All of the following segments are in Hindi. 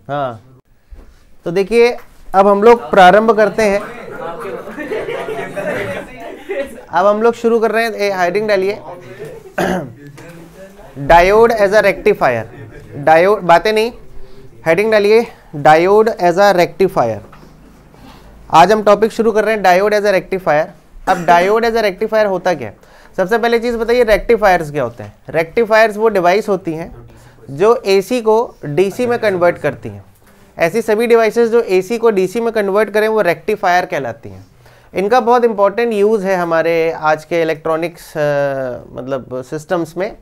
हाँ, तो देखिए अब हम लोग प्रारंभ करते हैं। अब हम लोग शुरू कर रहे हैं, हेडिंग डालिए diode as a rectifier. Diode, बातें नहीं, हेडिंग डालिए डायोड एज अ रेक्टिफायर। आज हम टॉपिक शुरू कर रहे हैं डायोड एज अ रेक्टिफायर। अब डायोड एज अ रेक्टिफायर होता क्या है? सबसे पहले चीज बताइए, रेक्टिफायर्स क्या होते हैं? रेक्टिफायर्स वो डिवाइस होती हैं जो एसी को डीसी में कन्वर्ट करती हैं। ऐसी सभी डिवाइसेस जो एसी को डीसी में कन्वर्ट करें वो रेक्टिफायर कहलाती हैं। इनका बहुत इंपॉर्टेंट यूज़ है हमारे आज के इलेक्ट्रॉनिक्स मतलब सिस्टम्स में।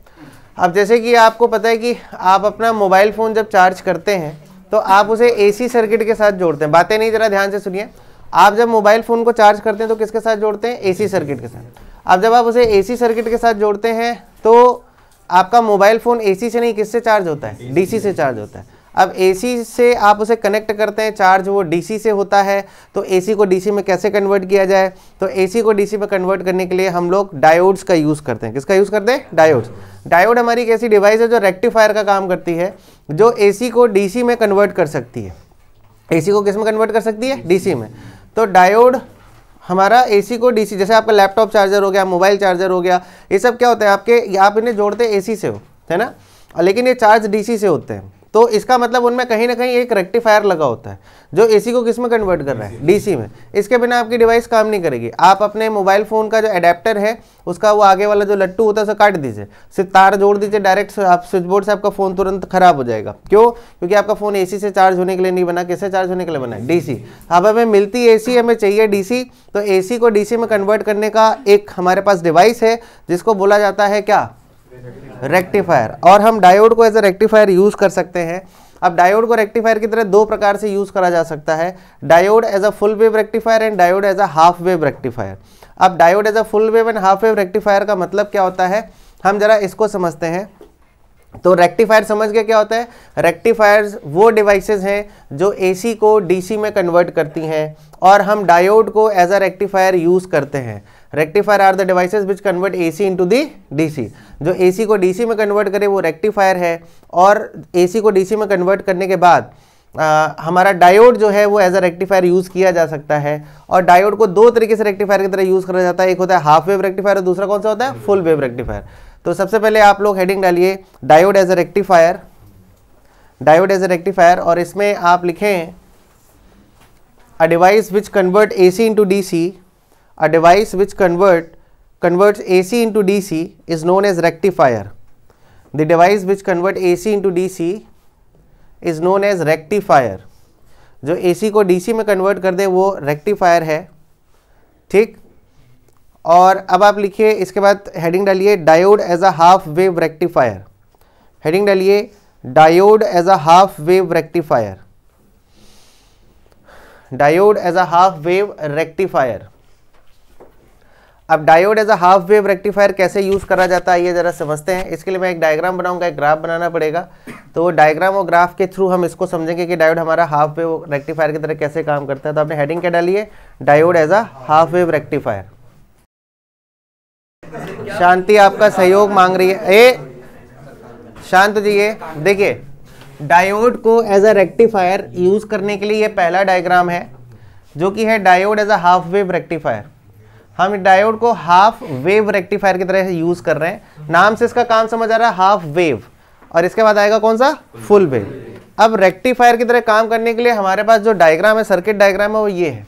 अब जैसे कि आपको पता है कि आप अपना मोबाइल फ़ोन जब चार्ज करते हैं तो आप उसे एसी सर्किट के साथ जोड़ते हैं। बातें नहीं, ज़रा ध्यान से सुनिए। आप जब मोबाइल फ़ोन को चार्ज करते हैं तो किसके साथ जोड़ते हैं? एसी सर्किट के साथ। अब जब आप उसे एसी सर्किट के साथ जोड़ते हैं तो आपका मोबाइल फ़ोन एसी से नहीं, किससे चार्ज होता है? डीसी से चार्ज होता है। अब एसी से आप उसे कनेक्ट करते हैं, चार्ज वो डीसी से होता है। तो एसी को डीसी में कैसे कन्वर्ट किया जाए? तो एसी को डीसी में कन्वर्ट करने के लिए हम लोग डायोड्स का यूज़ करते हैं। किसका यूज़ करते हैं? डायोड्स। डायोड हमारी एक ऐसी डिवाइस है जो रेक्टिफायर का काम करती है, जो एसी को डीसी में कन्वर्ट कर सकती है। एसी को किस में कन्वर्ट कर सकती है? डीसी में। तो डायोड हमारा एसी को डीसी, जैसे आपका लैपटॉप चार्जर हो गया, मोबाइल चार्जर हो गया, ये सब क्या होता है आपके, आप इन्हें जोड़ते हैं एसी से हो, है ना, लेकिन ये चार्ज डीसी से होते हैं। तो इसका मतलब उनमें कहीं ना कहीं एक रेक्टिफायर लगा होता है जो एसी को किस में कन्वर्ट कर रहा है? डीसी में। इसके बिना आपकी डिवाइस काम नहीं करेगी। आप अपने मोबाइल फ़ोन का जो एडेप्टर है उसका वो आगे वाला जो लट्टू होता है उसे काट दीजिए, सिर्फ तार जोड़ दीजिए डायरेक्ट, आप स्विच बोर्ड से आपका फ़ोन तुरंत खराब हो जाएगा। क्यों? क्योंकि आपका फ़ोन एसी से चार्ज होने के लिए नहीं बना। किससे चार्ज होने के लिए बना है? डीसी। अब हमें मिलती एसी, हमें चाहिए डीसी, तो एसी को डीसी में कन्वर्ट करने का एक हमारे पास डिवाइस है जिसको बोला जाता है क्या? रेक्टिफायर। और हम डायोड को एज अ रेक्टिफायर यूज़ कर सकते हैं। अब डायोड को रेक्टिफायर की तरह दो प्रकार से यूज़ करा जा सकता है, diode as a full wave rectifier and diode as a half wave rectifier. अब diode as a full wave and half wave rectifier का मतलब क्या होता है, हम जरा इसको समझते हैं। तो रेक्टिफायर समझ गए क्या होता है? रेक्टिफायर्स वो डिवाइसेस हैं जो एसी को डीसी में कन्वर्ट करती हैं, और हम डायोड को एज अ रेक्टिफायर यूज़ करते हैं। Rectifier are the devices which convert AC into the DC. जो एसी को डीसी में कन्वर्ट करे वो रेक्टिफायर है, और एसी को डीसी में कन्वर्ट करने के बाद हमारा डायोड जो है वो एज अ रेक्टिफायर यूज़ किया जा सकता है। और डायोड को दो तरीके से रेक्टिफायर की तरह यूज़ करा जाता है, एक होता है हाफ वेव रेक्टिफायर और दूसरा कौन सा होता है? Full wave rectifier. तो सबसे पहले आप लोग हेडिंग डालिए diode as a rectifier, diode as a rectifier, और इसमें आप लिखें a device which convert AC into DC, a device which converts AC into DC is known as rectifier. The device which convert AC into DC is known as rectifier. जो AC को DC में कन्वर्ट कर दे वो रेक्टिफायर है, ठीक। और अब आप लिखिए इसके बाद हेडिंग डालिए diode as a half wave rectifier. Heading डालिए diode as a half wave rectifier, diode as a half wave rectifier. अब diode as a half wave rectifier कैसे यूज़ करा जाता है ये ज़रा समझते हैं। इसके लिए मैं एक डायग्राम बनाऊंगा, एक ग्राफ बनाना पड़ेगा। तो डायग्राम और ग्राफ के थ्रू हम इसको समझेंगे कि डायोड हमारा हाफ वेव रेक्टिफायर की तरह कैसे काम करता है। तो आपने हेडिंग क्या डाली है? Diode as a half wave rectifier. शांति आपका सहयोग मांग रही है। शांत जी, ये देखिए डायोड को एज अ रेक्टिफायर यूज़ करने के लिए ये पहला डायग्राम है जो कि है diode as a half wave rectifier. हम डायोड को हाफ वेव रेक्टिफायर की तरह यूज़ कर रहे हैं। नाम से इसका काम समझ आ रहा है, हाफ वेव, और इसके बाद आएगा कौन सा? Full wave. अब रेक्टिफायर की तरह काम करने के लिए हमारे पास जो डायग्राम है, सर्किट डायग्राम है, वो ये है।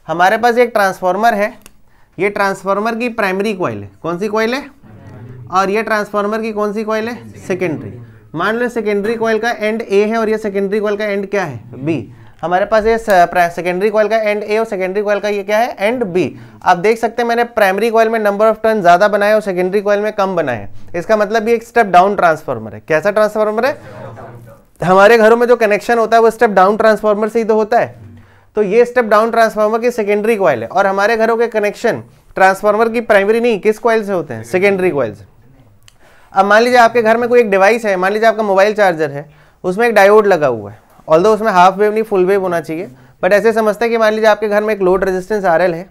हमारे पास एक ट्रांसफार्मर है, ये ट्रांसफार्मर की प्राइमरी कॉइल है। कौन सी कॉइल है? और ये ट्रांसफार्मर की कौन सी कॉइल है? सेकेंडरी। मान लो सेकेंडरी कॉइल का एंड ए है और ये सेकेंडरी कॉइल का एंड क्या है? बी। हमारे पास ये सेकेंडरी कॉइल का एंड ए और सेकेंडरी कॉइल का ये क्या है? End B. आप देख सकते हैं मैंने प्राइमरी कॉइल में नंबर ऑफ टर्न ज़्यादा बनाए और सेकेंडरी कॉइल में कम बनाए। इसका मतलब ये एक स्टेप डाउन ट्रांसफार्मर है। कैसा ट्रांसफार्मर है? हमारे घरों में जो कनेक्शन होता है वो स्टेप डाउन ट्रांसफार्मर से ही तो होता है। तो ये स्टेप डाउन ट्रांसफार्मर की सेकेंडरी कॉइल है, और हमारे घरों के कनेक्शन ट्रांसफार्मर की प्राइमरी नहीं, किस कॉइल से होते हैं? सेकेंडरी कॉइल से। अब मान लीजिए आपके घर में कोई एक डिवाइस है, मान लीजिए आपका मोबाइल चार्जर है, उसमें एक डायोड लगा हुआ है। ऑल्दो उसमें हाफ वेव नहीं फुल वेव होना चाहिए, बट ऐसे समझते हैं कि मान लीजिए आपके घर में एक लोड रेजिस्टेंस RL है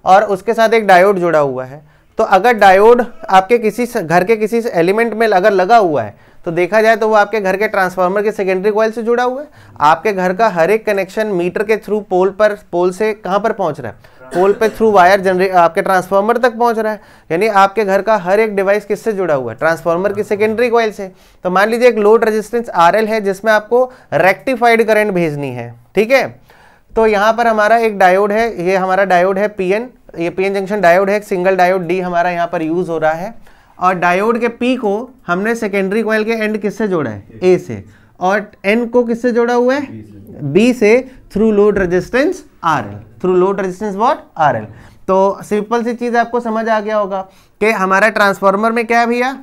और उसके साथ एक डायोड जुड़ा हुआ है। तो अगर डायोड आपके किसी घर के किसी एलिमेंट में अगर लगा हुआ है तो देखा जाए तो वो आपके घर के ट्रांसफार्मर के सेकेंडरी कॉइल से जुड़ा हुआ है। आपके घर का हर एक कनेक्शन मीटर के थ्रू पोल से कहाँ पर पहुंच रहा है, पोल पे थ्रू वायर आपके ट्रांसफार्मर तक पहुंच रहा है। यानी आपके घर का हर एक डिवाइस किससे जुड़ा हुआ है, ट्रांसफार्मर की सेकेंडरी कॉइल से। तो मान लीजिए एक लोड रेजिस्टेंस RL है जिसमें आपको रेक्टिफाइड करंट भेजनी है, ठीक है। तो यहाँ पर हमारा एक डायोड है, ये हमारा डायोड है PN, ये PN जंक्शन डायोड है, एक सिंगल डायोड D हमारा यहाँ पर यूज हो रहा है। और डायोड के P को हमने सेकेंडरी कॉइल के एंड किससे जोड़ा है, A से, और N को किससे जोड़ा हुआ है, B से, through load resistance RL, through load resistance what, RL। तो सिंपल सी चीज आपको समझ आ गया होगा कि हमारा ट्रांसफार्मर में क्या है भैया,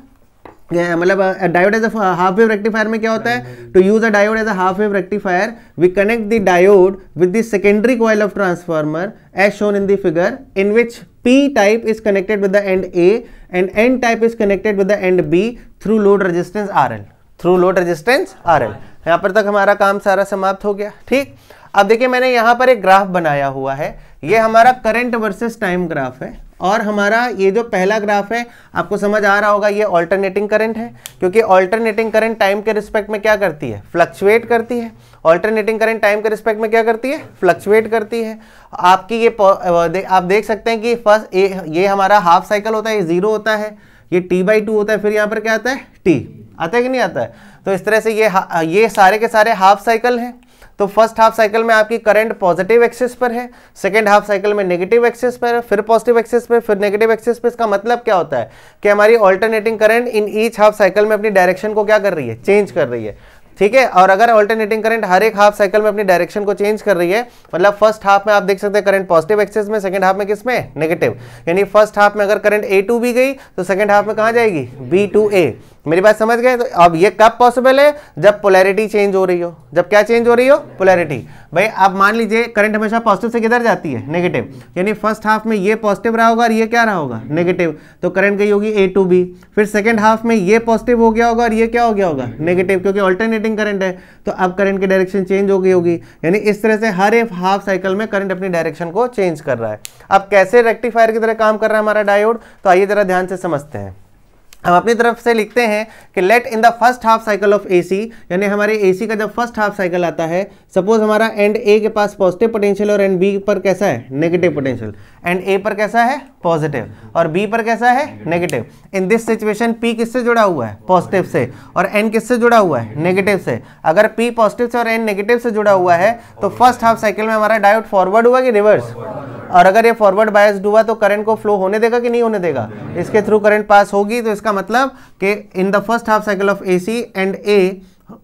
मतलब diode as a half wave rectifier में क्या होता है, to use a diode as a half wave rectifier we connect the diode with the secondary coil of transformer as shown in the figure, in which P type is connected with the end A and N type is connected with the end B through load resistance RL, through load resistance RL। यहाँ पर तक हमारा काम सारा समाप्त हो गया, ठीक। अब देखिए मैंने यहाँ पर एक ग्राफ बनाया हुआ है, ये हमारा करंट वर्सेस टाइम ग्राफ है, और हमारा ये जो पहला ग्राफ है आपको समझ आ रहा होगा, ये ऑल्टरनेटिंग करंट है, क्योंकि ऑल्टरनेटिंग करंट टाइम के रिस्पेक्ट में क्या करती है, फ्लक्चुएट करती है। ऑल्टरनेटिंग करंट टाइम के रिस्पेक्ट में क्या करती है, फ्लक्चुएट करती है। आपकी ये आप देख सकते हैं कि फर्स्ट ये हमारा हाफ साइकिल होता है, ये 0 होता है, ये T/2 होता है, फिर यहाँ पर क्या आता है, T आता है कि नहीं आता है। तो इस तरह से ये सारे के सारे हाफ साइकिल हैं। तो फर्स्ट हाफ साइकिल में आपकी करंट पॉजिटिव एक्सिस पर है, सेकंड हाफ साइकिल में नेगेटिव एक्सिस पर है, फिर पॉजिटिव एक्सिस पे, फिर नेगेटिव एक्सिस पे। इसका मतलब क्या होता है कि हमारी alternating current in each half cycle में अपनी डायरेक्शन को क्या कर रही है, चेंज कर रही है, ठीक है। और अगर ऑल्टरनेटिंग करंट हर एक हाफ साइकिल में अपनी डायरेक्शन को चेंज कर रही है, मतलब फर्स्ट हाफ में आप देख सकते हैं करंट पॉजिटिव एक्सिस में, सेकंड हाफ में किस में, नेगेटिव। यानी फर्स्ट हाफ में अगर करंट A to B गई तो सेकंड हाफ में कहां जाएगी, B to A। मेरी बात समझ गए। तो अब ये कब पॉसिबल है, जब पोलैरिटी चेंज हो रही हो। जब क्या चेंज हो रही हो, पोलैरिटी। भाई आप मान लीजिए करंट हमेशा पॉजिटिव से किधर जाती है, नेगेटिव। यानी फर्स्ट हाफ में ये पॉजिटिव रहा होगा और ये क्या रहा होगा, नेगेटिव, तो करंट गई होगी A to B। फिर सेकंड हाफ में ये पॉजिटिव हो गया होगा और ये क्या हो गया होगा, नेगेटिव, क्योंकि ऑल्टरनेटिंग करंट है, तो अब करंट की डायरेक्शन चेंज हो गई होगी। यानी इस तरह से हर एक हाफ साइकिल में करंट अपनी डायरेक्शन को चेंज कर रहा है। अब कैसे रेक्टिफायर की तरह काम कर रहा है हमारा डायोड, तो आइए जरा ध्यान से समझते हैं। हम अपनी तरफ से लिखते हैं कि let in the first half cycle of AC, यानी हमारे AC का जब फर्स्ट हाफ साइकिल आता है, सपोज हमारा एंड A के पास पॉजिटिव पोटेंशियल और एंड B पर कैसा है, नेगेटिव पोटेंशियल। एंड A पर कैसा है, पॉजिटिव, और B पर कैसा है, negative. In this situation P किससे जुड़ा हुआ है, पॉजिटिव से, और N किससे जुड़ा हुआ है, नेगेटिव से। अगर P पॉजिटिव से और N नेगेटिव से जुड़ा हुआ है तो फर्स्ट हाफ साइकिल में हमारा डायोड फॉरवर्ड हुआ कि रिवर्स, और अगर ये फॉरवर्ड बायस्ड हुआ तो करंट को फ्लो होने देगा कि नहीं होने देगा, इसके थ्रू करंट पास होगी। तो इसका मतलब कि इन the first half cycle of AC end A,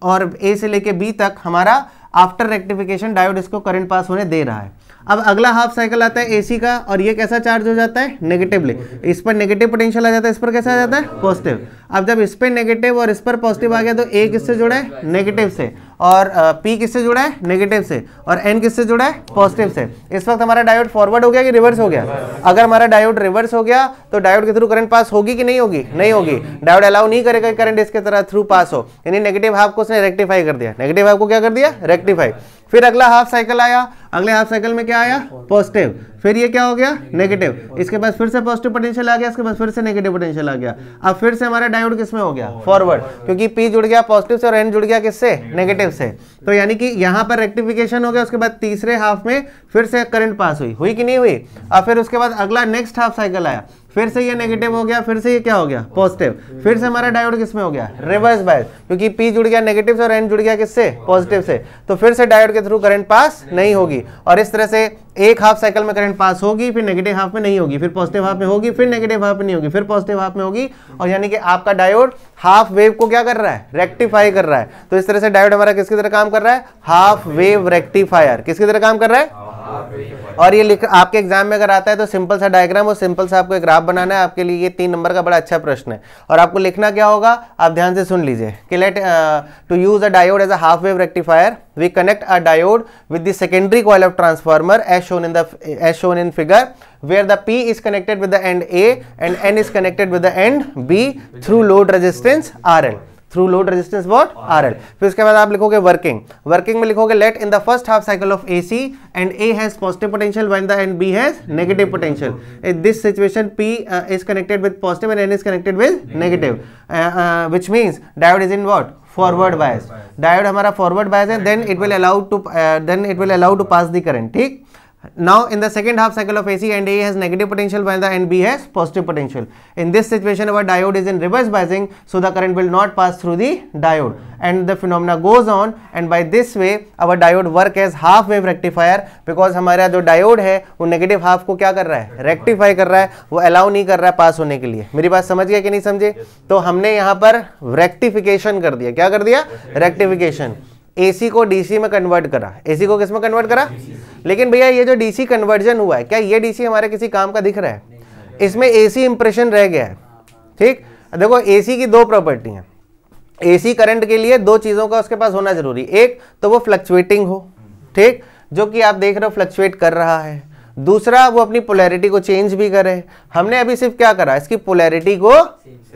और A से लेके B तक हमारा आफ्टर रेक्टिफिकेशन डायोड इसको करंट पास होने दे रहा है। अब अगला हाफ साइकिल आता है AC का, और ये कैसा चार्ज हो जाता है, नेगेटिवली। इस पर नेगेटिव पोटेंशियल आ जाता है, इस पर कैसा आ जाता है, पॉजिटिव। अब जब इस पर नेगेटिव और इस पर पॉजिटिव आ गया तो A किससे जुड़ा है, नेगेटिव से, और P किससे जुड़ा है, नेगेटिव से, और N किससे जुड़ा है, पॉजिटिव से। इस वक्त हमारा डायोड फॉरवर्ड हो गया कि रिवर्स हो गया। अगर हमारा डायोड रिवर्स हो गया तो डायोड के थ्रू करंट पास होगी कि नहीं होगी, नहीं होगी। डायोड अलाउ नहीं करेगा कि करंट इसके तरह थ्रू पास हो, यानी नेगेटिव हाफ को उसने रेक्टिफाई कर दिया। नेगेटिव हाफ को क्या कर दिया, रेक्टिफाई। फिर अगला हाफ साइकिल आया, अगले हाफ साइकिल में क्या आया, पॉजिटिव, फिर ये क्या हो गया, नेगेटिव, इसके बाद फिर से पॉजिटिव पोटेंशियल आ गया, इसके बाद फिर से नेगेटिव पोटेंशियल आ गया। अब फिर से हमारा डायोड किसमें हो गया, फॉरवर्ड, क्योंकि P जुड़ गया पॉजिटिव से और N जुड़ गया किससे, नेगेटिव से। तो यानी कि यहाँ पर रेक्टिफिकेशन हो गया। उसके बाद तीसरे हाफ में फिर से करंट पास हुई कि नहीं हुई। अब फिर उसके बाद अगला नेक्स्ट हाफ साइकिल आया, फिर से ये नेगेटिव हो गया, फिर से ये क्या हो गया, पॉजिटिव, फिर से हमारा डायोड किसमें हो गया, रिवर्स बायस, क्योंकि P जुड़ गया नेगेटिव से और N जुड़ गया किससे, पॉजिटिव से। तो फिर से डायोड के थ्रू करंट पास नहीं होगी, और इस तरह से एक हाफ साइकिल में करंट पास होगी, फिर नेगेटिव हाफ में नहीं होगी, फिर पॉजिटिव हाफ में होगी, फिर नेगेटिव हाफ में नहीं होगी, फिर पॉजिटिव हाफ में होगी। और यानी कि आपका डायोड हाफ वेव को क्या कर रहा है, रेक्टिफाई कर रहा है। तो इस तरह से डायोड हमारा किसकी तरह काम कर रहा है, हाफ वेव रेक्टिफायर, किसकी तरह काम कर रहा है। और ये लिख आपके एग्जाम में अगर आता है तो सिंपल सा डायग्राम और सिंपल सा आपको एक ग्राफ बनाना है। आपके लिए ये 3 नंबर का बड़ा अच्छा प्रश्न है। और आपको लिखना क्या होगा, आप ध्यान से सुन लीजिए कि let to use a diode as a half wave rectifier we connect a diode with the secondary coil of transformer as shown in figure where the P is connected with the end A and N is connected with the end B through load resistance RL. Through load resistance what RL। फिर उसके बाद आप लिखोगे वर्किंग, वर्किंग में लिखोगे let in the first half cycle of AC end A has positive potential when the end B has negative potential. In this situation P is connected with positive and N is connected with negative, which means diode is in what forward bias. Diode हमारा फॉरवर्ड बायस है, then it will allow to pass the current. ठीक, now in the second half cycle of AC and A has negative potential while the and B has positive potential. In this situation our diode is in reverse biasing, so the current will not pass through the diode and the phenomena goes on, and by this way our diode work as half wave rectifier, because हमारा जो डायोड है वो नेगेटिव हाफ को क्या कर रहा है, रेक्टिफाई कर रहा है, वो अलाउ नहीं कर रहा है पास होने के लिए। मेरी बात समझ गया कि नहीं समझे? तो हमने यहाँ पर रेक्टिफिकेशन कर दिया। क्या कर दिया? रेक्टिफिकेशन। AC को DC में कन्वर्ट करा। AC को किस में कन्वर्ट करा? लेकिन भैया ये जो DC कन्वर्जन हुआ है, क्या ये DC हमारे किसी काम का दिख रहा है? इसमें AC इंप्रेशन रह गया है। ठीक, देखो AC की दो प्रॉपर्टी हैं। AC करंट के लिए दो चीजों का उसके पास होना जरूरी, एक तो वो फ्लक्चुएटिंग हो, ठीक, जो कि आप देख रहे हो फ्लक्चुएट कर रहा है। दूसरा वो अपनी पोलैरिटी को चेंज भी करे। हमने अभी सिर्फ क्या करा, इसकी पोलैरिटी को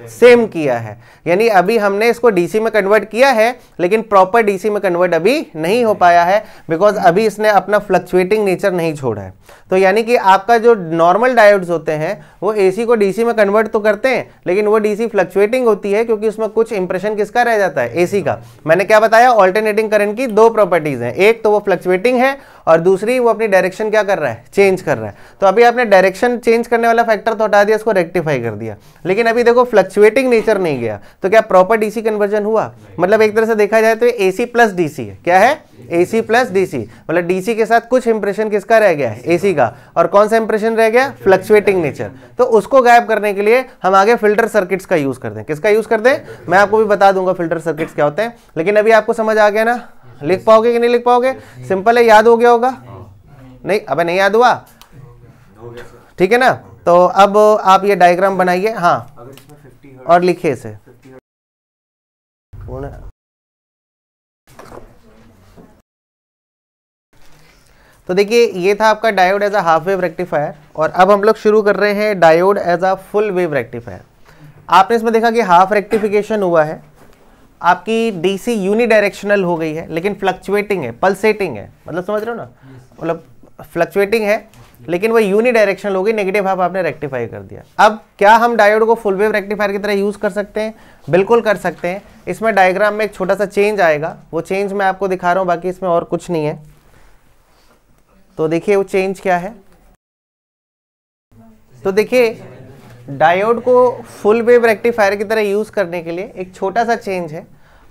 सेम किया है, यानी अभी हमने इसको डीसी में कन्वर्ट किया है, लेकिन प्रॉपर डीसी में कन्वर्ट अभी नहीं हो पाया है, बिकॉज अभी इसने अपना फ्लक्चुएटिंग नेचर नहीं छोड़ा है। तो यानी कि आपका जो नॉर्मल डायोड्स होते हैं वो एसी को डीसी में कन्वर्ट तो करते हैं, लेकिन वो डीसी फ्लक्चुएटिंग होती है, क्योंकि उसमें कुछ इंप्रेशन किसका रह जाता है, एसी का। मैंने क्या बताया, ऑल्टरनेटिंग करंट की दो प्रॉपर्टीज हैं, एक तो वो फ्लक्चुएटिंग है और दूसरी वो अपनी डायरेक्शन क्या कर रहा है, चेंज कर रहा है। तो अभी आपने डायरेक्शन चेंज करने वाला फैक्टर तो हटा दिया, इसको रेक्टिफाई कर दिया, लेकिन अभी देखो फ्लक्चुएटिंग नेचर नहीं गया, तो क्या प्रॉपर डीसी कन्वर्जन हुआ? मतलब एक तरह से देखा जाए तो एसी प्लस डीसी है। क्या है? एसी प्लस डीसी, मतलब डीसी के साथ कुछ इंप्रेशन किसका रह गया है, एसी का। और कौन सा इंप्रेशन रह गया? Fluctuating nature. तो उसको गायब करने के लिए हम आगे फिल्टर सर्किट्स का यूज करते हैं। किसका यूज करते हैं? मैं आपको भी बता दूंगा फिल्टर सर्किट्स क्या होते हैं, लेकिन अभी आपको समझ आ गया ना? लिख पाओगे कि नहीं लिख पाओगे? सिंपल है, याद हो गया होगा? नहीं, अबे नहीं याद हुआ? ठीक है ना? तो अब आप ये डायग्राम बनाइए, हाँ, और लिखिए इसे। तो देखिए, ये था आपका diode as a half wave rectifier, और अब हम लोग शुरू कर रहे हैं diode as a full wave rectifier. आपने इसमें देखा कि हाफ रेक्टिफिकेशन हुआ है, आपकी डीसी यूनिडायरेक्शनल हो गई है, लेकिन फ्लक्चुएटिंग है, पल्सेटिंग है, मतलब समझ रहे हो ना, मतलब फ्लक्चुएटिंग है लेकिन वो यूनिडायरेक्शनल हो गई, नेगेटिव हाफ आपने रेक्टिफाई कर दिया। अब क्या हम डायोड को फुल वेव रेक्टिफायर की तरह यूज कर सकते हैं? बिल्कुल कर सकते हैं। इसमें डायग्राम में एक छोटा सा चेंज आएगा, वो चेंज मैं आपको दिखा रहा हूं, बाकी इसमें और कुछ नहीं है। तो देखिए वो चेंज क्या है। तो देखिए, डायोड को फुल वेव रेक्टिफायर की तरह यूज करने के लिए एक छोटा सा चेंज है।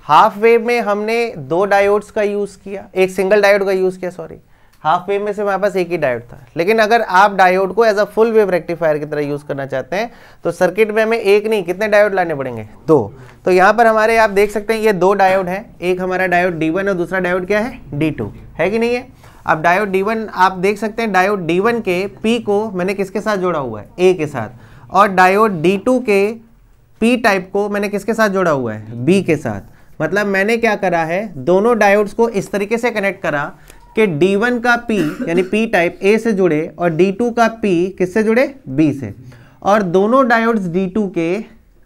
हाफ वेव में हमने दो डायोड्स का यूज किया, एक सिंगल डायोड का यूज किया, सॉरी, हाफ वेव में से हमारे पास एक ही डायोड था। लेकिन अगर आप डायोड को as a full wave rectifier की तरह यूज करना चाहते हैं तो सर्किट में हमें एक नहीं, कितने डायोड लाने पड़ेंगे? दो। तो यहाँ पर हमारे आप देख सकते हैं ये दो डायोड हैं, एक हमारा डायोड D1 और दूसरा डायोड क्या है, D2 है कि नहीं है? अब डायोड D1 आप देख सकते हैं, डायोड D1 के P को मैंने किसके साथ जोड़ा हुआ है, A के साथ, और डायोड D2 के P टाइप को मैंने किसके साथ जोड़ा हुआ है, B के साथ। मतलब मैंने क्या करा है, दोनों डायोड्स को इस तरीके से कनेक्ट करा कि D1 का P यानी P टाइप A से जुड़े और D2 का P किससे जुड़े, B से। और दोनों डायोड्स D2 के,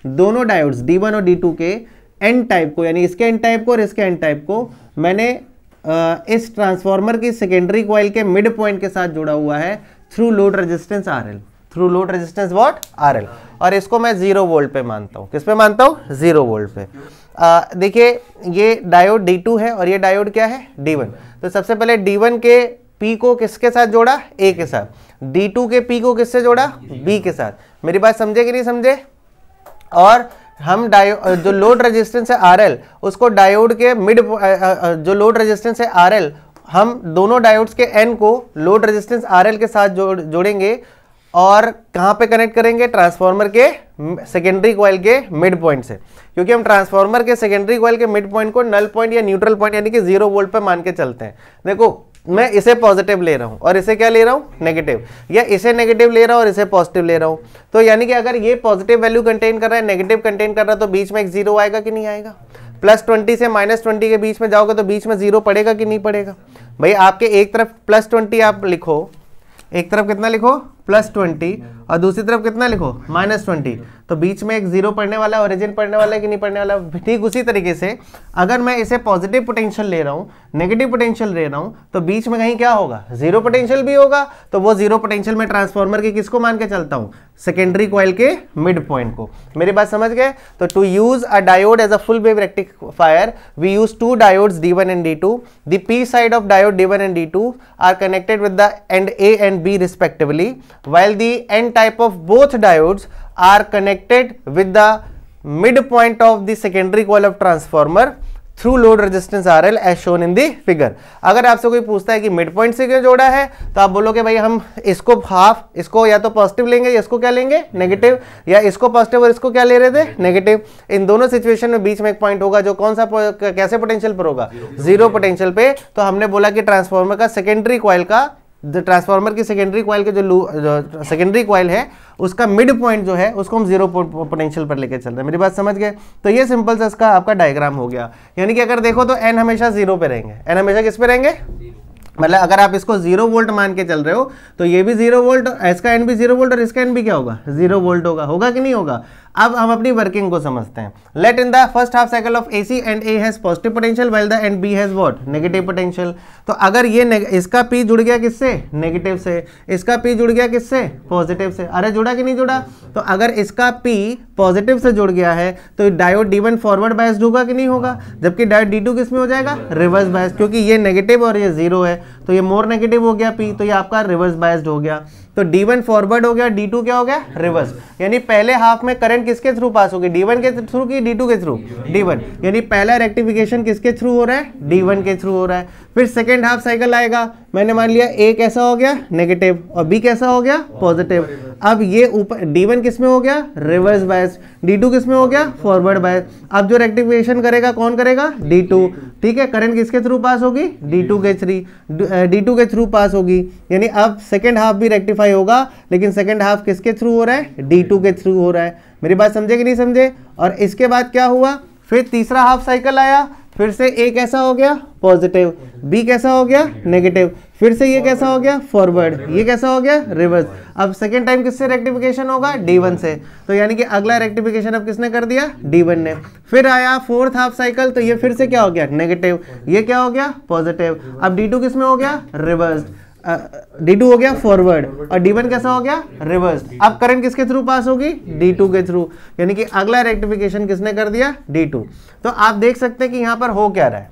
दोनों डायोड्स D1 और D2 के N टाइप को, यानी इसके N टाइप को और इसके N टाइप को मैंने इस ट्रांसफार्मर की सेकेंडरी कॉइल के मिड पॉइंट के साथ जोड़ा हुआ है through load resistance RL, through load resistance what, RL। और इसको मैं 0 वोल्ट पे मानता हूँ। किस पे मानता हूँ? 0 वोल्ट पे। देखिए, ये डायोड D2 है और ये डायोड क्या है, D1। तो सबसे पहले D1 के P को किसके साथ जोड़ा, A के साथ। D2 के P को किससे जोड़ा, B के साथ। मेरी बात समझे कि नहीं समझे? और हम डायोड जो लोड रेजिस्टेंस है RL, उसको डायोड के मिड, जो लोड रेजिस्टेंस है RL, हम दोनों डायोड्स के N को लोड रेजिस्टेंस RL के साथ जोड़ेंगे और कहाँ पे कनेक्ट करेंगे, ट्रांसफार्मर के सेकेंडरी कॉइल के मिड पॉइंट से, क्योंकि हम ट्रांसफार्मर के सेकेंडरी कॉइल के मिड पॉइंट को नल पॉइंट या न्यूट्रल पॉइंट यानी कि 0 वोल्ट पे मान के चलते हैं। देखो, मैं इसे पॉजिटिव ले रहा हूं और इसे क्या ले रहा हूं, नेगेटिव, या इसे नेगेटिव ले रहा हूं और इसे पॉजिटिव ले रहा हूं। तो यानी कि अगर ये पॉजिटिव वैल्यू कंटेन कर रहा है, नेगेटिव कंटेन कर रहा है, तो बीच में एक 0 आएगा कि नहीं आएगा? +20 से -20 के बीच में जाओगे तो बीच में 0 पड़ेगा कि नहीं पड़ेगा? भाई आपके एक तरफ +20 आप लिखो, एक तरफ कितना लिखो, +20, और दूसरी तरफ कितना लिखो, -20। तो बीच में एक जीरो पड़ने वाला, ओरिजिन पड़ने वाला है कि नहीं पड़ने वाला। ठीक उसी तरीके से अगर मैं इसे पॉजिटिव पोटेंशियल ले रहा हूँ, नेगेटिव पोटेंशियल ले रहा हूँ, तो बीच में कहीं क्या होगा, जीरो पोटेंशियल भी होगा। तो वो जीरो पोटेंशियल में ट्रांसफार्मर के किसको मान के चलता हूँ, सेकेंडरी कॉइल के मिड पॉइंट को। मेरी बात समझ गए। तो to use a diode as a full wave rectifier we use two diodes D1 and D2. The P side of diode D1 and D2 are connected with the end A and B respectively, while the N type of both diodes are connected with the midpoint of the secondary coil of transformer through load resistance RL as shown in the figure. अगर आपसे कोई पूछता है कि मिड पॉइंट से क्यों जोड़ा है, तो आप बोलोगे भाई हम इसको हाफ, इसको या तो पॉजिटिव लेंगे या इसको क्या लेंगे, नेगेटिव, या इसको पॉजिटिव और इसको क्या ले रहे थे, नेगेटिव। इन दोनों सिचुएशन में बीच में एक पॉइंट होगा जो कौन सा, कैसे पोटेंशियल पर होगा, जीरो पोटेंशियल पे। तो हमने बोला कि ट्रांसफार्मर का सेकेंडरी कॉइल का, ट्रांसफार्मर की सेकेंडरी कॉइल के जो सेकेंडरी कॉइल है उसका मिड पॉइंट जो है उसको हम जीरो पोटेंशियल पर लेके चल रहे हैं। मेरी बात समझ गए। तो ये सिंपल सा इसका आपका डायग्राम हो गया। यानी कि अगर देखो तो एन हमेशा जीरो पे रहेंगे, एन हमेशा किस पे रहेंगे, मतलब अगर आप इसको 0 वोल्ट मान के चल रहे हो तो ये भी 0 वोल्ट, इसका एन भी 0 वोल्ट और इसका एन भी क्या होगा, 0 वोल्ट होगा। होगा कि नहीं होगा। अब हम अपनी वर्किंग को समझते हैं। Let in the first half cycle of AC end A has positive potential while the end B has what, negative potential. तो अगर ये इसका P जुड़ गया किससे, नेगेटिव से, इसका P जुड़ गया किससे, पॉजिटिव से। अरे जुड़ा कि नहीं जुड़ा। तो अगर इसका P पॉजिटिव से जुड़ गया है तो डायोड D1 फॉरवर्ड बायस्ड होगा कि नहीं होगा, जबकि डायोड D2 किस में हो जाएगा, रिवर्स बायस्ड, क्योंकि ये नेगेटिव और ये जीरो है तो ये मोर नेगेटिव हो गया P, तो ये आपका रिवर्स बायस्ड हो गया। तो D1 फॉरवर्ड हो गया, D2 क्या हो गया, रिवर्स। यानी पहले हाफ में करंट किसके थ्रू पास होगी, D1 के थ्रू की D2 के थ्रू, D1। यानी पहला रेक्टिफिकेशन किसके थ्रू हो रहा है, D1 के थ्रू हो रहा है। फिर सेकेंड हाफ साइकिल आएगा, मैंने मान लिया A कैसा हो गया, नेगेटिव, और B कैसा हो गया, पॉजिटिव। अब ये ऊपर D1 किस में हो गया, रिवर्स बायस, D2 किस में हो गया, फॉरवर्ड बायस। अब जो रेक्टिफिकेशन करेगा कौन करेगा, D2। ठीक है, करंट किसके थ्रू पास होगी, D2 के थ्रू पास होगी। यानी अब सेकेंड हाफ भी रेक्टिफाई होगा, लेकिन सेकेंड हाफ किसके थ्रू हो रहा है, D2 के थ्रू हो रहा है। मेरी बात समझे कि नहीं समझे। और इसके बाद क्या हुआ, फिर तीसरा हाफ साइकिल आया, फिर से A कैसा हो गया, पॉजिटिव, B कैसा हो गया, नेगेटिव, फिर से ये कैसा हो गया, फॉरवर्ड, ये कैसा हो गया, रिवर्स। अब सेकेंड टाइम किससे रेक्टिफिकेशन होगा, D1 से। तो यानी कि अगला रेक्टिफिकेशन अब किसने कर दिया, D1 ने। फिर आया फोर्थ हाफ साइकिल, तो ये फिर से क्या हो गया, नेगेटिव, ये क्या हो गया, पॉजिटिव। अब D2 किस में हो गया, रिवर्स, D2 हो गया फॉरवर्ड, और D1 कैसा हो गया, रिवर्स। अब करंट किसके थ्रू पास होगी, D2 के थ्रू। यानी कि अगला रेक्टिफिकेशन किसने कर दिया, D2। तो आप देख सकते हैं कि यहाँ पर हो क्या रहा है।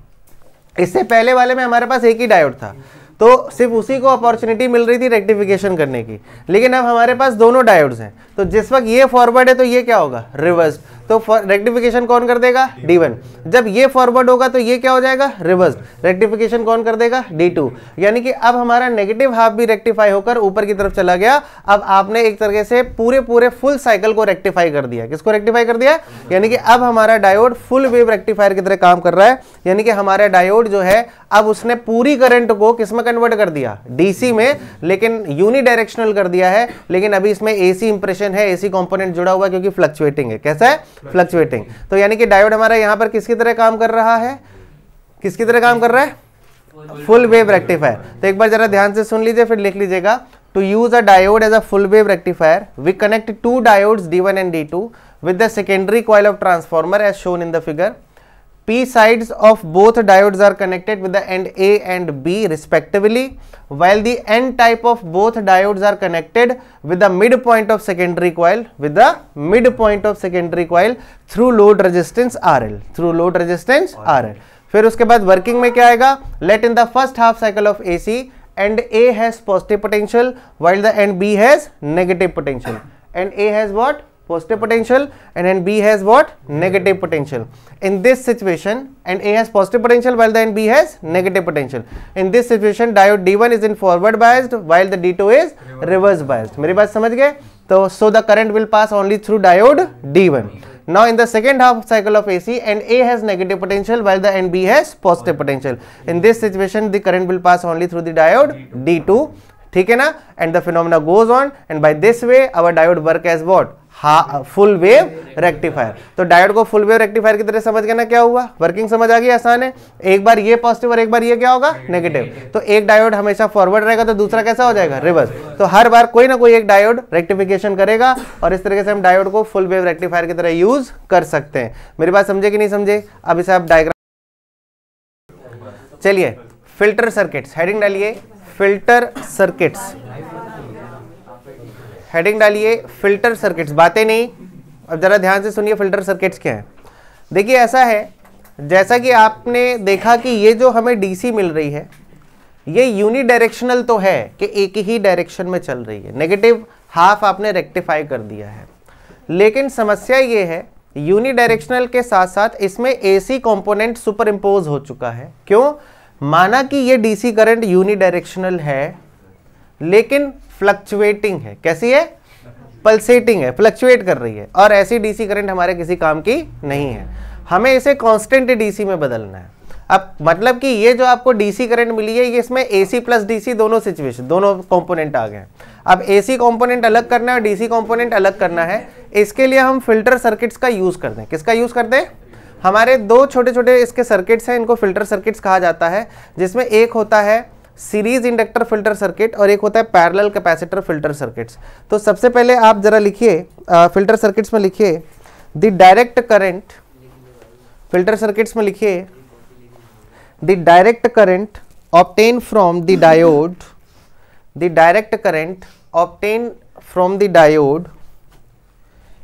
इससे पहले वाले में हमारे पास एक ही डायोड था, तो सिर्फ उसी को अपॉर्चुनिटी मिल रही थी रेक्टिफिकेशन करने की। लेकिन अब हमारे पास दोनों डायोड्स हैं, तो जिस वक्त ये फॉरवर्ड है तो ये क्या होगा, रिवर्स। तो रेक्टिफिकेशन कौन कर देगा, D1। जब ये फॉरवर्ड होगा तो ये क्या हो जाएगा, रिवर्स। रेक्टिफिकेशन कौन कर देगा, D2। यानी कि अब हमारा नेगेटिव हाफ भी रेक्टिफाई होकर ऊपर की तरफ चला गया। अब आपने एक तरीके से पूरे फुल साइकिल को रेक्टिफाई कर दिया। किसको रेक्टिफाई कर दिया, यानी कि अब हमारा डायोड फुल वेव रेक्टिफायर की तरह काम कर रहा है। यानी कि हमारा डायोड जो है अब उसने पूरी करंट को किस में कन्वर्ट कर दिया, DC में, लेकिन यूनिडायरेक्शनल कर दिया है। लेकिन अभी इसमें AC इंप्रेशन है, AC कंपोनेंट जुड़ा हुआ है, क्योंकि फ्लक्चुएटिंग है। कैसा है, फ्लक्चुएटिंग। तो यानी कि डायोड हमारा यहां पर किसकी तरह काम कर रहा है, किसकी तरह काम कर रहा है, फुल वेव रेक्टिफायर। तो एक बार जरा ध्यान से सुन लीजिए, फिर लिख लीजिएगा। To use a diode as a full wave rectifier we connect two diodes D1 and D2 with the secondary coil of transformer as shown in the figure. P sides of both diodes are connected with the end A and B respectively, while the N type of both diodes are connected with the midpoint of secondary coil through load resistance RL. फिर उसके बाद वर्किंग में क्या आएगा, let in the first half cycle of AC and A has positive potential while the end B has negative potential. And A has what, positive potential, and then B has what, negative potential. In this situation, and A has positive potential while the B has negative potential. In this situation, diode D1 is in forward biased while the D2 is reverse biased. मेरी बात समझ गए। तो so the current will pass only through diode D1. Now in the second half cycle of AC, and A has negative potential while the B has positive potential. In this situation, the current will pass only through the diode D2. ठीक है ना, and the phenomena goes on, and by this way our diode work as what, full wave rectifier. तो डायोड को फुल वेव रेक्टिफायर की तरह समझ गए ना, क्या हुआ, वर्किंग समझ आ गई, आसान है। एक बार ये पॉजिटिव और एक बार ये क्या होगा, नेगेटिव। तो एक डायोड हमेशा फॉरवर्ड रहेगा तो दूसरा कैसा हो जाएगा, रिवर्स। तो हर बार कोई ना कोई एक डायोड रेक्टिफिकेशन करेगा और इस तरीके से हम डायोड को फुल वेव रेक्टिफायर की तरह यूज कर सकते हैं। मेरी बात समझे कि नहीं समझे? अब इसे आप डायग्राम, चलिए फिल्टर सर्किट्स, हेडिंग डालिए फिल्टर सर्किट्स, हेडिंग डालिए फिल्टर सर्किट्स। बातें नहीं, अब जरा ध्यान से सुनिए फिल्टर सर्किट्स क्या है। देखिए ऐसा है, जैसा कि आपने देखा कि ये जो हमें डीसी मिल रही है ये यूनि डायरेक्शनल तो है कि एक ही डायरेक्शन में चल रही है, नेगेटिव हाफ आपने रेक्टिफाई कर दिया है। लेकिन समस्या ये है यूनि डायरेक्शनल के साथ साथ इसमें एसी कंपोनेंट सुपर इंपोज हो चुका है। क्यों? माना कि ये डीसी करंट यूनि डायरेक्शनल है लेकिन फ्लक्चुएटिंग है। कैसी है? पल्सेटिंग है, फ्लक्चुएट कर रही है। और ऐसी डीसी करंट हमारे किसी काम की नहीं है, हमें इसे कांस्टेंट डीसी में बदलना है। अब मतलब कि ये जो आपको डीसी करंट मिली है ये इसमें एसी प्लस डीसी दोनों सिचुएशन, दोनों कंपोनेंट आ गए। अब एसी कंपोनेंट अलग करना है और डीसी कंपोनेंट अलग करना है। इसके लिए हम फिल्टर सर्किट्स का यूज करते हैं। किसका यूज करते हैं? हमारे दो छोटे छोटे इसके सर्किट्स हैं, इनको फिल्टर सर्किट्स कहा जाता है, जिसमें एक होता है सीरीज इंडक्टर फिल्टर सर्किट और एक होता है पैरेलल कैपेसिटर फिल्टर सर्किट्स। तो सबसे पहले आप जरा लिखिए फिल्टर सर्किट्स में लिखिए the direct current, filter circuits में लिखिए the direct current obtain from the diode, the direct current obtain from the diode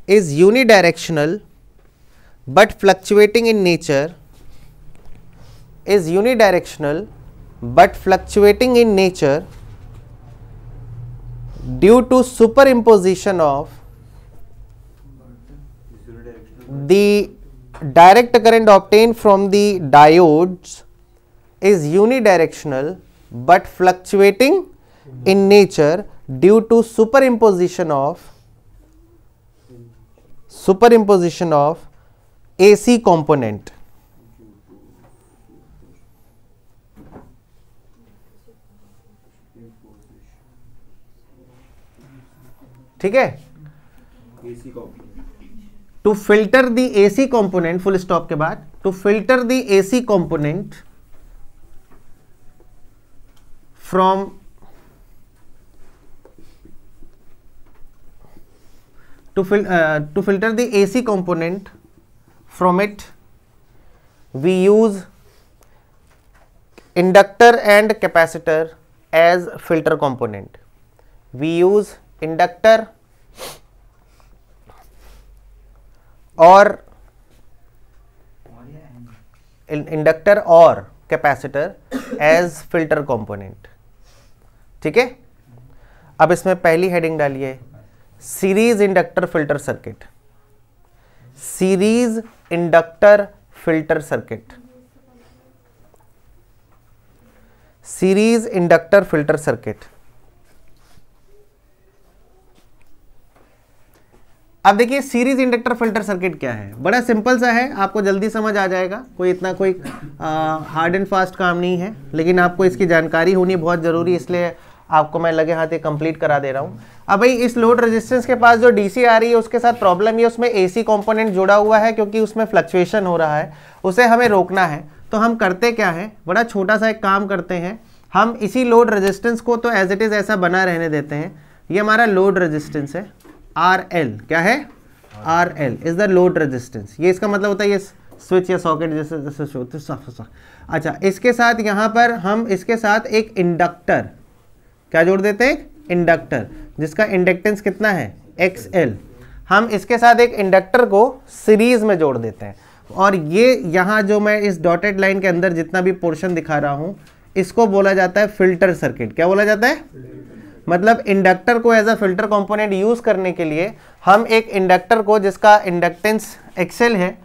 is unidirectional but fluctuating in nature, is unidirectional but fluctuating in nature due to superimposition of the direct current obtained from the diodes is unidirectional but fluctuating in nature due to superimposition of AC component। ठीक है, to filter the AC component, full stop के बाद, to filter the AC component from to filter the AC component from it, we use inductor and capacitor as filter component। We use inductor और कैपेसिटर as filter component। ठीक है, अब इसमें पहली हेडिंग डालिए series inductor filter circuit, series inductor filter circuit, series inductor filter circuit. अब देखिए सीरीज इंडक्टर फिल्टर सर्किट क्या है, बड़ा सिंपल सा है, आपको जल्दी समझ आ जाएगा, कोई इतना कोई हार्ड एंड फास्ट काम नहीं है, लेकिन आपको इसकी जानकारी होनी बहुत जरूरी, इसलिए आपको मैं लगे हाथ कंप्लीट करा दे रहा हूं। अब भाई इस लोड रेजिस्टेंस के पास जो डीसी आ रही है उसके साथ प्रॉब्लम ये उसमें एसी कंपोनेंट जुड़ा हुआ है, क्योंकि उसमें फ्लक्चुएशन हो रहा है, उसे हमें रोकना है। तो हम करते क्या है, बड़ा छोटा सा एक काम करते हैं, हम इसी लोड रेजिस्टेंस को तो एज इट इज ऐसा बना रहने देते हैं। ये हमारा लोड रेजिस्टेंस है RL, क्या है? RL is the load resistance. ये इसका मतलब होता है ये स्विच या सॉकेट जैसे जैसे। अच्छा, इसके साथ यहाँ पर हम इसके साथ एक इंडक्टर क्या जोड़ देते हैं? इंडक्टर, जिसका इंडक्टेंस कितना है? XL। हम इसके साथ एक इंडक्टर को सीरीज में जोड़ देते हैं, और ये यहाँ जो मैं इस डॉटेड लाइन के अंदर जितना भी पोर्शन दिखा रहा हूँ इसको बोला जाता है फिल्टर सर्किट। क्या बोला जाता है? मतलब इंडक्टर को as a filter component use करने के लिए हम एक इंडक्टर को जिसका इंडक्टेंस XL है,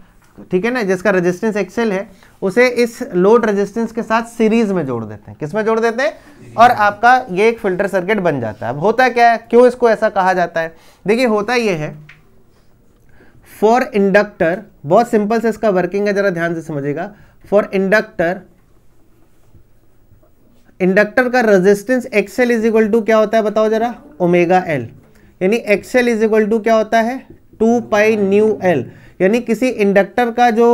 ठीक है ना, जिसका रेजिस्टेंस XL है, उसे इस लोड रेजिस्टेंस के साथ सीरीज में जोड़ देते हैं। किस में जोड़ देते हैं? और आपका ये एक फिल्टर सर्किट बन जाता है। अब होता क्या है, क्यों इसको ऐसा कहा जाता है? देखिए होता ये है, फॉर इंडक्टर, बहुत सिंपल से इसका वर्किंग है, जरा ध्यान से समझिएगा। फॉर इंडक्टर, इंडक्टर का resistance XL is equal to क्या होता है बताओ जरा? ओमेगा L, यानी XL इज इक्वल टू क्या होता है? 2 पाई न्यू एल, यानी किसी इंडक्टर का जो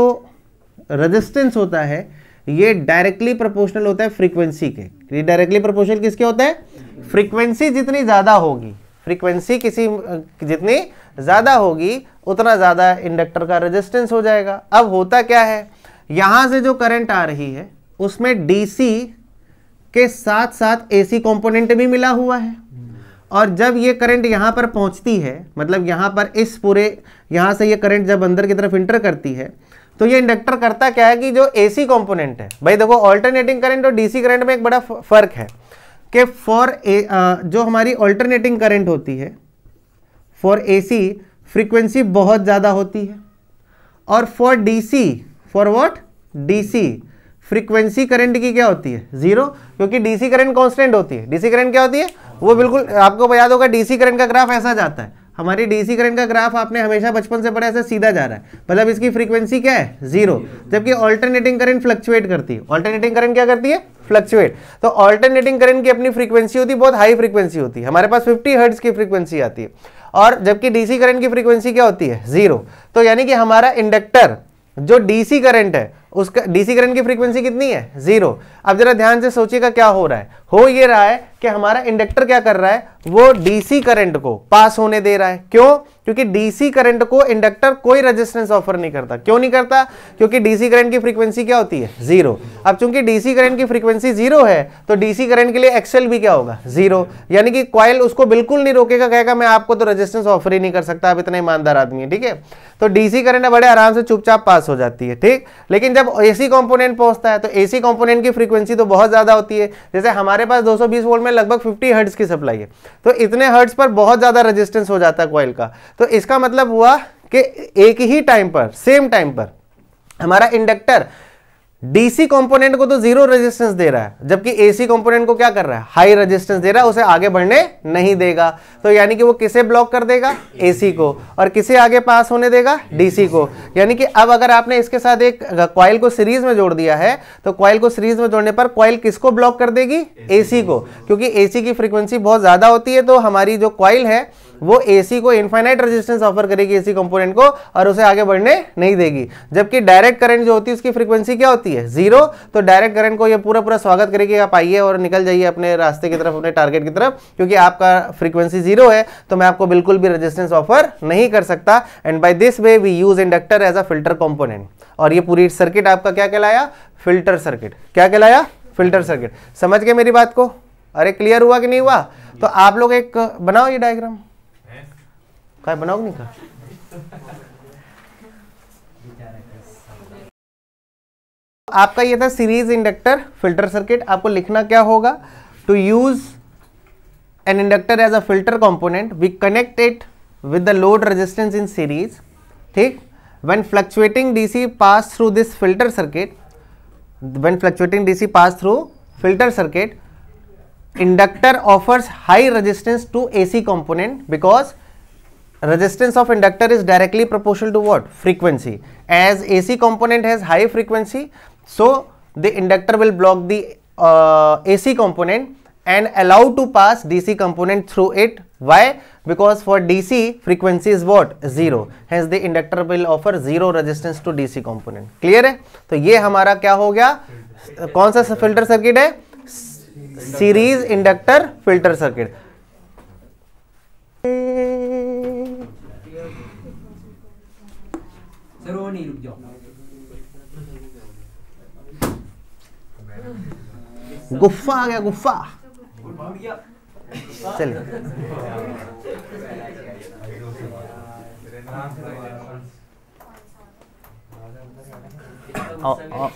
रेजिस्टेंस होता है ये डायरेक्टली प्रोपोर्शनल होता है फ्रीक्वेंसी के। ये डायरेक्टली प्रोपोर्शनल किसके होता है? फ्रीक्वेंसी जितनी ज्यादा होगी, फ्रीक्वेंसी किसी जितनी ज्यादा होगी उतना ज्यादा इंडक्टर का रेजिस्टेंस हो जाएगा। अब होता क्या है, यहां से जो करंट आ रही है उसमें डीसी के साथ साथ एसी कंपोनेंट भी मिला हुआ है, और जब ये करंट यहां पर पहुंचती है, मतलब यहां पर इस पूरे यहां से ये करंट जब अंदर की तरफ इंटर करती है, तो ये इंडक्टर करता क्या है कि जो एसी कंपोनेंट है, भाई देखो ऑल्टरनेटिंग करंट और डीसी करंट में एक बड़ा फर्क है कि जो हमारी ऑल्टरनेटिंग करंट होती है फॉर एसी फ्रीक्वेंसी बहुत ज़्यादा होती है, और for DC, for what? DC frequency current की क्या होती है? जीरो, क्योंकि डीसी करंट कांस्टेंट होती है। डीसी करंट क्या होती है? वो बिल्कुल आपको याद होगा, डीसी करंट का ग्राफ ऐसा जाता है। हमारी डीसी करंट का ग्राफ आपने हमेशा बचपन से पढ़ा, ऐसे सीधा जा रहा है, मतलब इसकी फ्रीक्वेंसी क्या है? जीरो। जबकि ऑल्टरनेटिंग करंट फ्लक्चुएट करती है। ऑल्टरनेटिंग करंट क्या करती है? फ्लक्चुएट। तो ऑल्टरनेटिंग करंट की अपनी फ्रीक्वेंसी होती है, बहुत हाई फ्रीक्वेंसी होती है, हमारे पास 50 हर्ट्ज की फ्रीक्वेंसी आती है, और जबकि डीसी करंट की फ्रीक्वेंसी क्या होती है? जीरो। तो यानी कि हमारा इंडक्टर जो डीसी करंट है उसका डीसी करंट की फ्रीक्वेंसी कितनी है? जीरो। अब जरा ध्यान से सोचिएगा क्या हो रहा है। हो ये रहा है कि हमारा इंडक्टर क्या कर रहा है, वो डीसी करंट को पास होने दे रहा है। क्यों? क्योंकि डीसी करंट को इंडक्टर कोई रेजिस्टेंस ऑफर नहीं करता। क्यों नहीं करता? क्योंकि डीसी करंट की फ्रीक्वेंसी क्या होती है? जीरो। अब चूंकि डीसी करंट की फ्रीक्वेंसी जीरो है तो डीसी करंट के लिए एक्सएल भी क्या होगा? जीरो। यानी कि कॉइल उसको बिल्कुल नहीं रोकेगा, कहेगा मैं आपको तो रेजिस्टेंस ऑफर ही नहीं कर सकता, आप इतना ईमानदार आदमी है, ठीक है। तो डीसी करंट बड़े आराम से चुपचाप पास हो जाती है, ठीक। लेकिन जब एसी कंपोनेंट पहुंचता है तो एसी कंपोनेंट की फ्रीक्वेंसी तो बहुत ज्यादा होती है। जैसे हमारे पास 220 वोल्ट में लगभग 50 हर्ट्ज की सप्लाई है, तो इतने हर्ट्ज पर बहुत ज्यादा रेजिस्टेंस हो जाता है कॉइल का। तो इसका मतलब हुआ कि एक ही टाइम पर, सेम टाइम पर हमारा इंडक्टर डीसी कंपोनेंट को तो जीरो रेजिस्टेंस दे रहा है, जबकि एसी कंपोनेंट को क्या कर रहा है? हाई रेजिस्टेंस दे रहा है, उसे आगे बढ़ने नहीं देगा। तो यानी कि वो किसे ब्लॉक कर देगा? एसी को। और किसे आगे पास होने देगा? डीसी को। यानी कि अब अगर आपने इसके साथ एक कॉइल को सीरीज में जोड़ दिया है तो कॉइल को सीरीज में जोड़ने पर कॉइल किसको ब्लॉक कर देगी? एसी को, क्योंकि एसी की फ्रीक्वेंसी बहुत ज्यादा होती है। तो हमारी जो कॉइल है वो एसी को इनफाइनाइट रेजिस्टेंस ऑफर करेगी, एसी कंपोनेंट को, और उसे आगे बढ़ने नहीं देगी। जबकि डायरेक्ट करंट जो होती है उसकी फ्रीक्वेंसी क्या होती है? जीरो। तो डायरेक्ट करंट को ये पूरा स्वागत करेगी, आप आइए और निकल जाइए अपने रास्ते की तरफ, अपने टारगेट की तरफ, क्योंकि आपका फ्रीक्वेंसी जीरो है तो मैं आपको बिल्कुल भी रेजिस्टेंस ऑफर नहीं कर सकता। And by this way we use inductor as a filter component. और ये पूरी सर्किट आपका क्या कहलाया? Filter circuit. क्या कहलाया? Filter circuit. समझ गए मेरी बात को? अरे क्लियर हुआ कि नहीं हुआ? तो आप लोग एक बनाओ ये डायग्राम, क्या बनाओ नहीं का? आपका ये था सीरीज इंडक्टर फिल्टर सर्किट। आपको लिखना क्या होगा? To use an inductor as a filter component we connect it with the load resistance in series, ठीक। When fluctuating DC pass through this filter circuit, when fluctuating DC pass through filter circuit, inductor offers high resistance to AC component because resistance of inductor is directly proportional to what? Frequency. As AC component has high frequency, so the inductor will block the AC component and allow to pass DC component through it. Why? Because for DC frequency is what? Zero. Hence the inductor will offer zero resistance to DC component. Clear है? तो ये हमारा क्या हो गया? कौन सा फिल्टर सर्किट है? Series inductor filter circuit. गुफ्फा आ गया, गुफ्फा। चलिए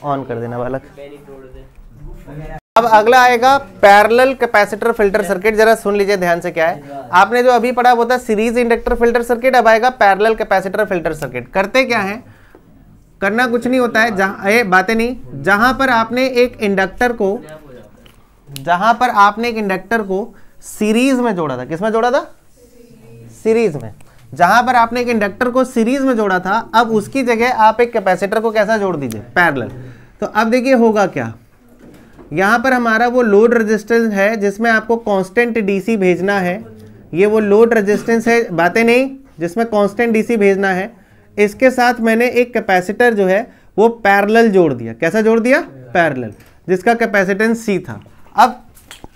ऑन कर देना बालक। अब अगला आएगा पैरेलल कैपेसिटर फिल्टर सर्किट। जरा सुन लीजिए ध्यान से क्या है। आपने जो अभी पढ़ा वो था सीरीज इंडक्टर फिल्टर सर्किट, अब आएगा पैरेलल कैपेसिटर फिल्टर सर्किट। करते क्या है? करना कुछ नहीं होता है, जहां ये बातें नहीं, जहां पर आपने एक इंडक्टर को सीरीज में जोड़ा था। किसमें जोड़ा था? सीरीज में। जहां पर आपने एक इंडक्टर को सीरीज में जोड़ा था, अब उसकी जगह आप एक कैपेसिटर को कैसा जोड़ दीजिए? पैरेलल। तो अब देखिए होगा क्या, यहां पर हमारा वो लोड रेजिस्टेंस है जिसमें आपको कांस्टेंट डीसी भेजना है, ये वो लोड रेजिस्टेंस है, बातें नहीं, जिसमें कांस्टेंट डीसी भेजना है, इसके साथ मैंने एक कैपेसिटर जो है वो पैरेलल जोड़ दिया। कैसा जोड़ दिया? पैरेलल, जिसका कैपेसिटेंस C था। अब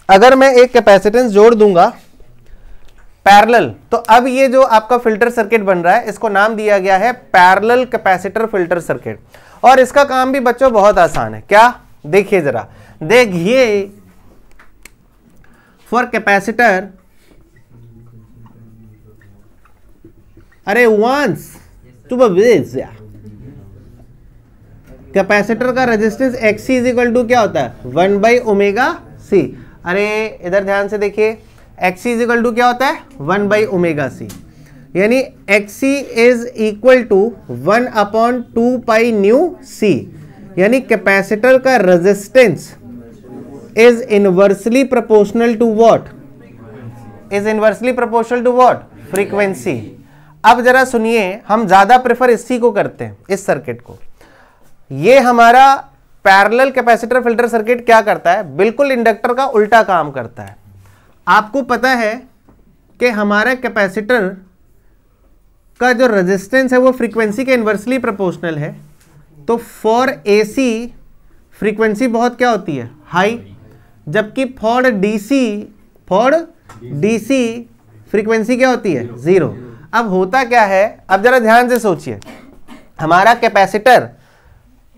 अगर मैं एक कैपेसिटेंस जोड़ दूंगा पैरेलल, तो अब ये जो आपका फिल्टर सर्किट बन रहा है इसको नाम दिया गया है पैरेलल कैपेसिटर फिल्टर सर्किट। और इसका काम भी बच्चों बहुत आसान है। क्या? देखिए जरा, देखिए फॉर कैपेसिटर, अरे वंस टू कैपेसिटर का resistance XC is equal to क्या होता है? 1/ωc। अरे इधर ध्यान से देखिए, XC इज इक्वल टू क्या होता है? 1/ωc, यानी XC is equal to 1/2π/c, यानी कैपेसिटर का resistance is inversely proportional to what? Is inversely proportional to what? Frequency. अब जरा सुनिए, हम ज्यादा प्रेफर इसी को करते हैं, इस सर्किट को। ये हमारा पैरेलल कैपेसिटर फिल्टर सर्किट क्या करता है? बिल्कुल इंडक्टर का उल्टा काम करता है। आपको पता है कि हमारा कैपेसिटर का जो रेजिस्टेंस है वो फ्रीक्वेंसी के इनवर्सली प्रोपोर्शनल है। तो फॉर AC फ्रीक्वेंसी बहुत क्या होती है? हाई, जबकि फॉर DC फ्रीक्वेंसी क्या होती है? 0। अब होता क्या है, अब जरा ध्यान से सोचिए, हमारा कैपेसिटर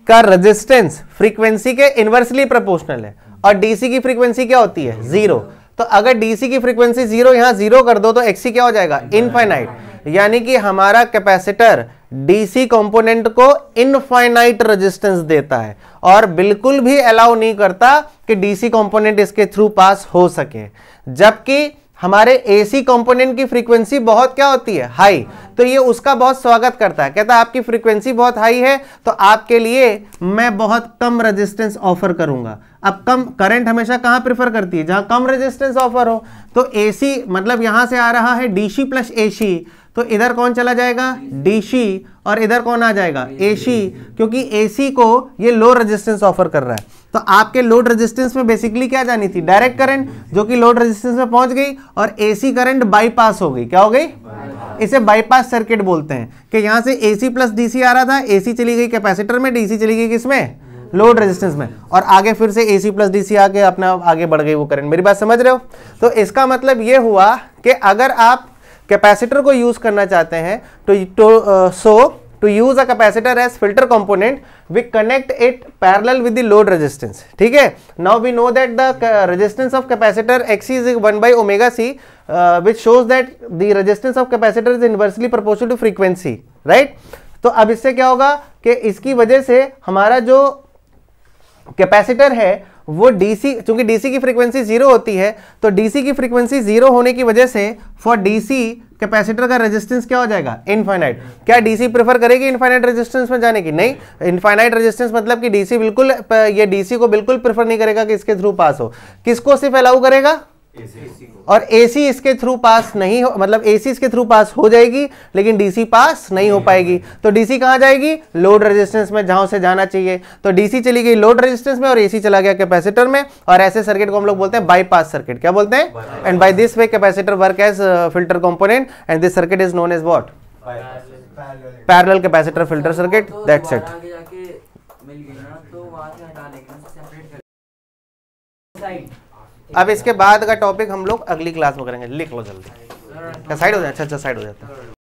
का रेजिस्टेंस फ्रीक्वेंसी के इनवर्सली प्रोपोर्शनल है और डीसी की फ्रीक्वेंसी क्या होती है? 0। तो अगर डीसी की फ्रीक्वेंसी 0 यहां 0 कर दो तो XC क्या हो जाएगा? इनफाइनाइट। यानी कि हमारा कैपेसिटर डीसी कंपोनेंट को इनफाइनाइट रेजिस्टेंस देता है और बिल्कुल भी अलाउ नहीं करता कि डीसी कंपोनेंट इसके थ्रू पास हो सके। जबकि हमारे एसी कंपोनेंट की फ्रीक्वेंसी बहुत क्या होती है? हाई। तो ये उसका बहुत स्वागत करता है, कहता है आपकी फ्रीक्वेंसी बहुत हाई है तो आपके लिए मैं बहुत कम रेजिस्टेंस ऑफर करूंगा। अब कम करंट हमेशा कहां प्रेफर करती है? जहां कम रेजिस्टेंस ऑफर हो। तो एसी मतलब यहां से आ रहा है डीसी प्लस एसी, तो इधर कौन चला जाएगा? डीसी, और इधर कौन आ जाएगा? एसी, क्योंकि एसी को ये लो रेजिस्टेंस ऑफर कर रहा है। तो आपके लोड रेजिस्टेंस में बेसिकली क्या जानी थी? डायरेक्ट करंट, जो कि लोड रेजिस्टेंस में पहुंच गई और एसी करंट बाईपास हो गई। क्या हो गई? इसे बाईपास सर्किट बोलते हैं कि यहां से एसी प्लस डीसी आ रहा था, एसी चली गई कैपेसिटर में, डीसी चली गई किसमें? लोड रेजिस्टेंस में, और आगे फिर से एसी प्लस डीसी आके अपना आगे बढ़ गई वो करंट। मेरी बात समझ रहे हो? तो इसका मतलब ये हुआ कि अगर आप कैपेसिटर को यूज करना चाहते हैं to use a capacitor as filter component, we connect it parallel with the load resistance. ठीक है? Now we know that the resistance of capacitor XC is 1/ωc, which shows that the resistance of capacitor is inversely proportional to frequency, right? तो अब इससे क्या होगा कि इसकी वजह से हमारा जो कैपेसिटर है वो डीसी, चूंकि डीसी की फ्रीक्वेंसी 0 होती है, तो डीसी की फ्रीक्वेंसी 0 होने की वजह से फॉर डीसी कैपेसिटर का रेजिस्टेंस क्या हो जाएगा? इनफाइनाइट। क्या डीसी प्रेफर करेगी इनफाइनाइट रेजिस्टेंस में जाने की? नहीं। इनफाइनाइट रेजिस्टेंस मतलब कि डीसी बिल्कुल, ये डीसी को बिल्कुल प्रेफर नहीं करेगा कि इसके थ्रू पास हो। किसको सिर्फ अलाउ करेगा? और एसी इसके थ्रू पास नहीं हो, मतलब एसी इसके थ्रू पास हो जाएगी लेकिन डीसी पास नहीं हो पाएगी। तो डीसी कहां जाएगी? लोड रेजिस्टेंस में, जहां से जाना चाहिए। तो डीसी चली गई लोड रेजिस्टेंस में और एसी चला गया कैपेसिटर में, और ऐसे सर्किट को हम लोग बोलते हैं बाईपास सर्किट। क्या बोलते हैं? And by this way capacitor work as filter component and this circuit is known as what? Parallel capacitor filter circuit. That's it. अब इसके बाद का टॉपिक हम लोग अगली क्लास में करेंगे। लिख लो जल्दी। साइड हो जाए। अच्छा साइड हो जाता है।